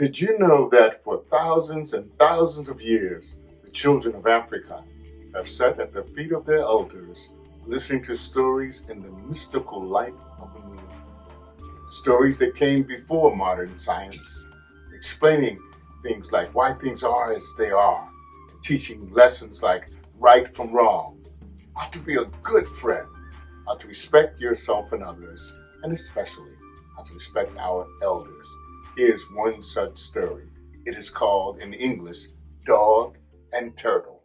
Did you know that for thousands and thousands of years, the children of Africa have sat at the feet of their elders, listening to stories in the mystical light of the moon? Stories that came before modern science, explaining things like why things are as they are, and teaching lessons like right from wrong, how to be a good friend, how to respect yourself and others, and especially how to respect our elders. Here's one such story. It is called in English, Dog and Turtle.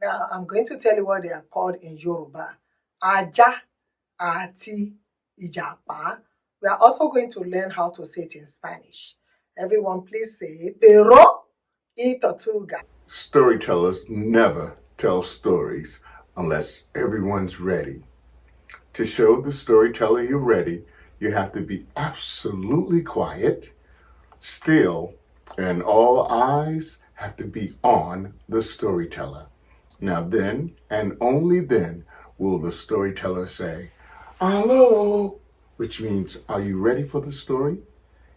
Now, I'm going to tell you what they are called in Yoruba. Aja ati Ijapa. We are also going to learn how to say it in Spanish. Everyone, please say, Pero y Tortuga. Storytellers never tell stories unless everyone's ready. To show the storyteller you're ready, you have to be absolutely quiet, still, and all eyes have to be on the storyteller. Now then, and only then, will the storyteller say, "Hello," which means, are you ready for the story?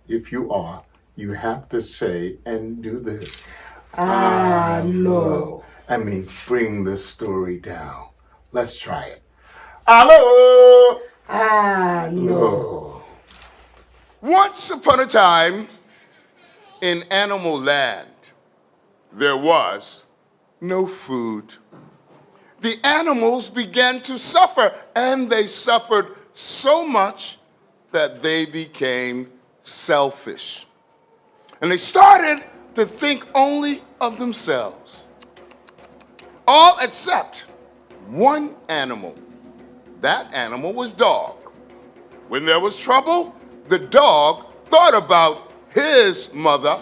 If you are, you have to say and do this. Hello. That means bring the story down. Let's try it. Hello. Hello. Once upon a time, in animal land, there was no food. The animals began to suffer, and they suffered so much that they became selfish. And they started to think only of themselves. All except one animal. That animal was dog. When there was trouble, the dog thought about his mother,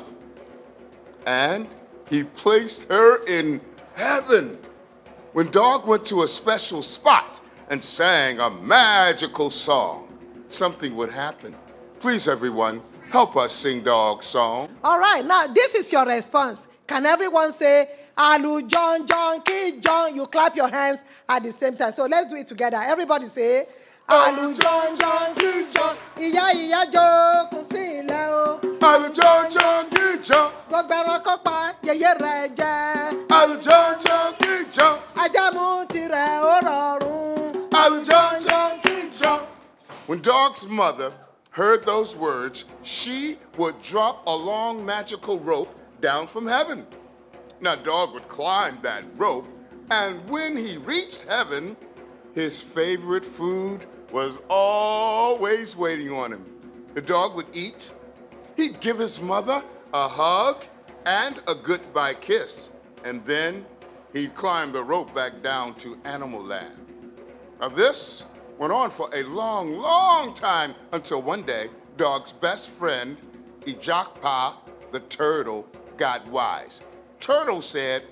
and he placed her in heaven. When dog went to a special spot and sang a magical song, something would happen. Please, everyone, help us sing dog's song. All right, now this is your response. Can everyone say, Alu John, John, Kid John? You clap your hands at the same time. So let's do it together. Everybody say, Alu John, John, Kid John. Iya, iya, jo, kò sí ilẹ̀ o. Alujonjo gijo, Gbogbo ẹranko pa yẹyẹ rẹ̀ jẹ. alujonjo gijo, Ajá mú tirẹ̀ ó rọrùn. alujonjo gijo. When Dog's mother heard those words, she would drop a long magical rope down from heaven. Now, Dog would climb that rope, and when he reached heaven, his favorite food was always waiting on him. The dog would eat, he'd give his mother a hug and a goodbye kiss, and then he'd climb the rope back down to animal land. Now, this went on for a long, long time until one day, Dog's best friend, Ijakpa the turtle, got wise. Turtle said,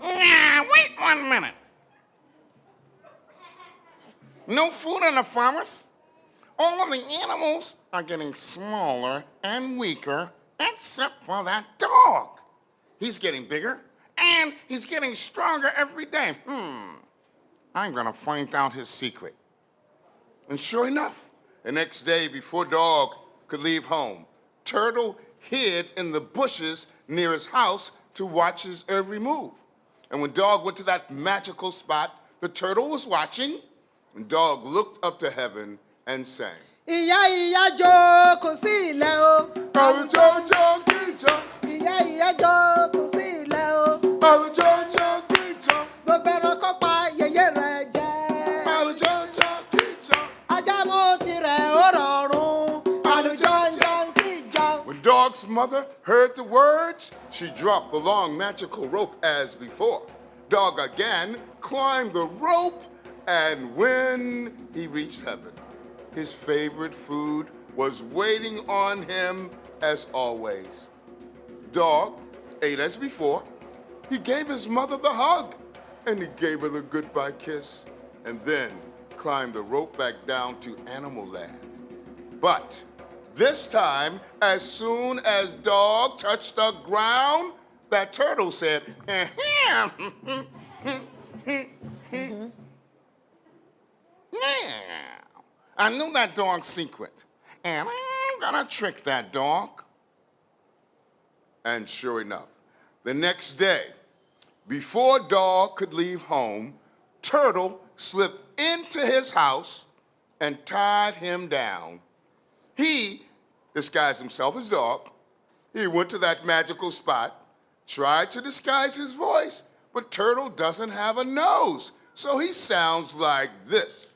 wait 1 minute. No food in the forest? All of the animals are getting smaller and weaker, except for that dog. He's getting bigger, and he's getting stronger every day. I'm gonna find out his secret. And sure enough, the next day before Dog could leave home, Turtle hid in the bushes near his house to watch his every move. And when Dog went to that magical spot, the turtle was watching, and Dog looked up to heaven and sang. Ìyá ìyá jo, kò sí ilẹ̀ o. Alujonjo gijo, Ìyá ìyá jo, kò sí ilẹ̀ o. alujonjo gijo, Gbogbo ẹranko pa yẹyẹ rẹ̀ jẹ. alujonjo gijo. Ajá mú tirẹ̀ ó rọrùn. Àlùjọ́njọ́n kíjọ. When Dog's mother heard the words, she dropped the long magical rope as before. Dog again climbed the rope, and when he reached heaven, his favorite food was waiting on him as always. Dog ate as before. He gave his mother the hug, and he gave her the goodbye kiss, and then climbed the rope back down to animal land. But this time, as soon as Dog touched the ground, that turtle said, yeah, I knew that dog's secret, and I'm gonna trick that dog. And sure enough, the next day, before Dog could leave home, Turtle slipped into his house and tied him down. He disguised himself as Dog. He went to that magical spot, tried to disguise his voice, but Turtle doesn't have a nose, so he sounds like this.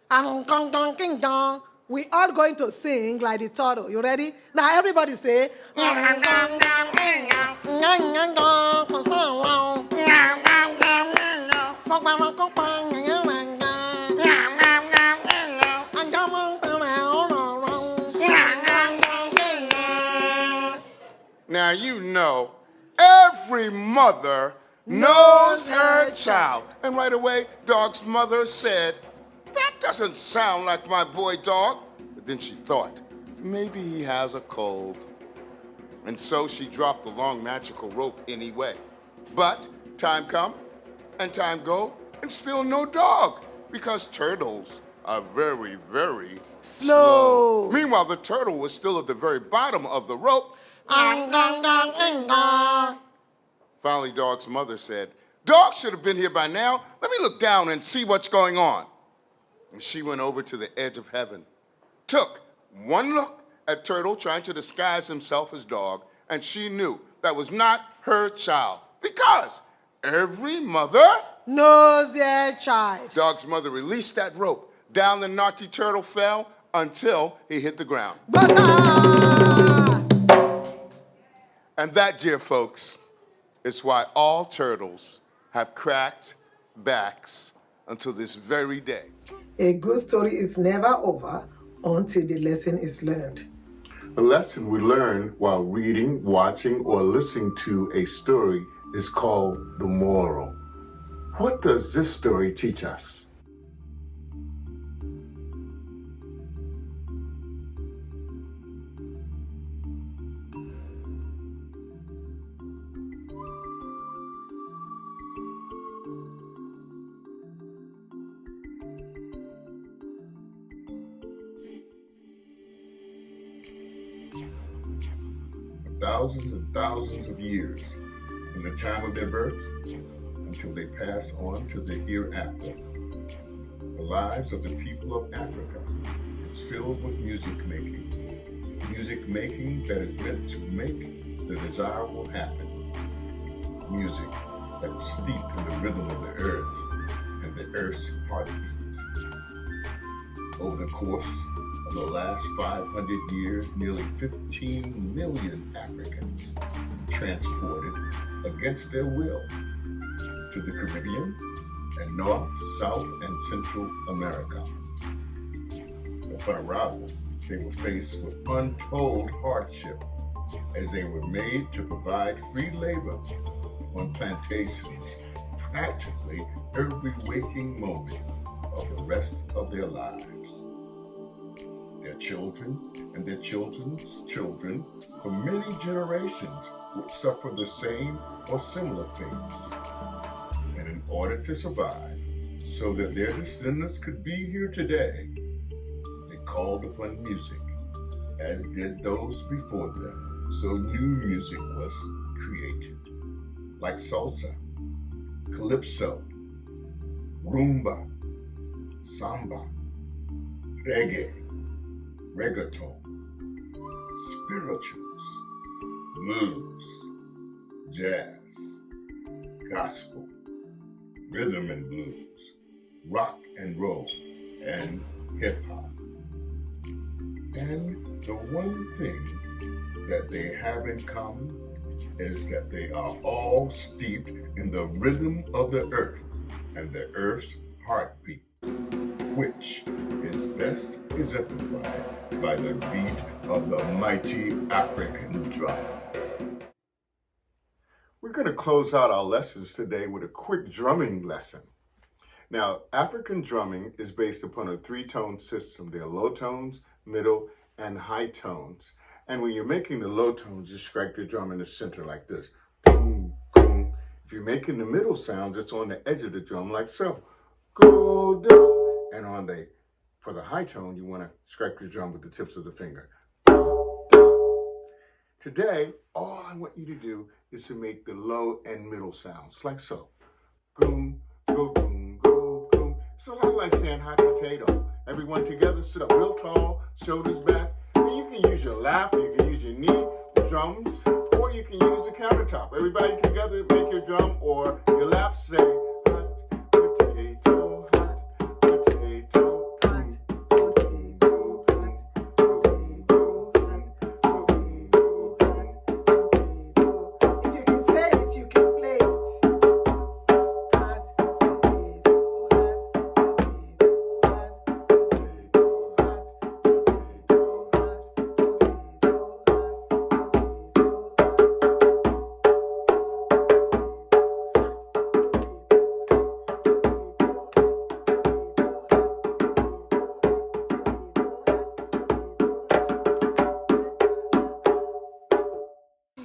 We are going to sing like the turtle. You ready? Now everybody say. Now you know, every mother knows her child. And right away, Dog's mother said, "That doesn't sound like my boy Dog." But then she thought, maybe he has a cold. And so she dropped the long magical rope anyway. But time come and time go, and still no Dog, because turtles are very, very Slow. Meanwhile, the turtle was still at the very bottom of the rope. Finally, Dog's mother said, "Dog should have been here by now. Let me look down and see what's going on." And she went over to the edge of heaven, took one look at Turtle trying to disguise himself as Dog, and she knew that was not her child, because every mother knows their child. Dog's mother released that rope. Down the naughty turtle fell until he hit the ground. Buzzer! And that, dear folks, is why all turtles have cracked backs until this very day. A good story is never over until the lesson is learned. A lesson we learn while reading, watching, or listening to a story is called the moral. What does this story teach us? Thousands and thousands of years from the time of their birth until they pass on to the hereafter. The lives of the people of Africa is filled with music making that is meant to make the desirable happen. Music that is steeped in the rhythm of the earth and the earth's heartbeat. Over the course of the last 500 years, nearly 15 million Africans transported against their will to the Caribbean and North, South, and Central America. Upon arrival, they were faced with untold hardship as they were made to provide free labor on plantations practically every waking moment of the rest of their lives. Their children and their children's children for many generations would suffer the same or similar fates. And in order to survive, so that their descendants could be here today, they called upon music, as did those before them. So new music was created, like salsa, calypso, rumba, samba, reggae, reggaeton, spirituals, blues, jazz, gospel, rhythm and blues, rock and roll, and hip hop. And the one thing that they have in common is that they are all steeped in the rhythm of the earth and the earth's heartbeat, which is best exemplified by the beat of the mighty African drum. We're going to close out our lessons today with a quick drumming lesson. Now, African drumming is based upon a three-tone system. There are low tones, middle, and high tones. And when you're making the low tones, you strike the drum in the center like this. Boom, boom. If you're making the middle sounds, it's on the edge of the drum like so. Go, do. And for the high tone, you want to strike the drum with the tips of the finger. To Today, all I want you to do is to make the low and middle sounds, like so. Goom, go, goom, go, goom. It's a lot like saying hot potato. Everyone together, sit up real tall, shoulders back. And you can use your lap, you can use your knee, drums, or you can use the countertop. Everybody together, make your drum or your lap say, hot potato, hot potato. If you can say it, you can play it. Hot potato, hot potato,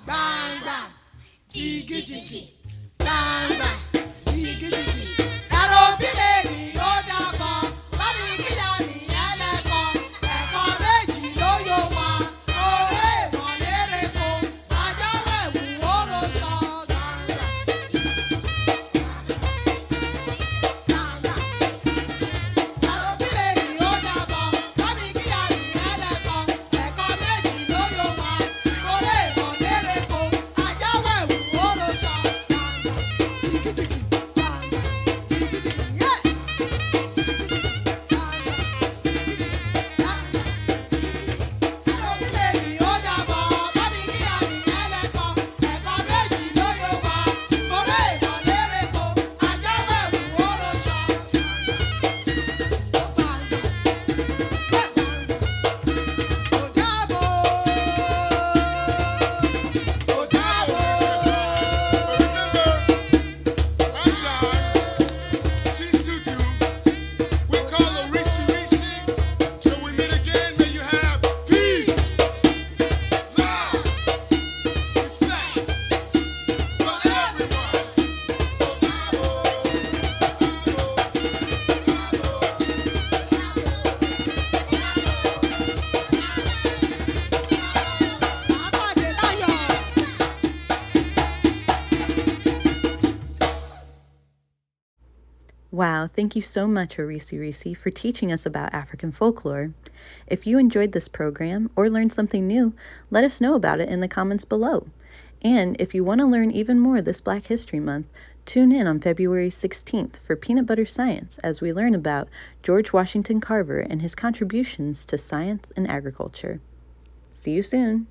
banga, jiggy jiggy, banga, jiggy jiggy. Aeroplane ni ó dàbọ̀, bámi kíyà mi ẹlẹ́kọ̀ọ́, ẹ̀kọ́ méjì ló yọ wá, òwe ìmọ̀lérè kò, àjọwọ̀ ẹ̀wù oró sọ gàngà. Gàngà. Aeroplane ni ó dàbọ̀, bámi kíyà mi ẹlẹ́kọ̀ọ́, ẹ̀kọ́ méjì ló yọ wá, òwe ìmọ̀lérè kò, àjọwọ̀ ẹ̀wù oró sọ gàngà. Jiggy jiggy, gàngà, jiggy jiggy, yes. She's tutu. We call Orisirisi. So we meet again. May you have peace, love, respect for everyone. Wow, thank you so much, Orisirisi, for teaching us about African folklore. If you enjoyed this program or learned something new, let us know about it in the comments below. And if you want to learn even more this Black History Month, tune in on February 16th for Peanut Butter Science as we learn about George Washington Carver and his contributions to science and agriculture. See you soon!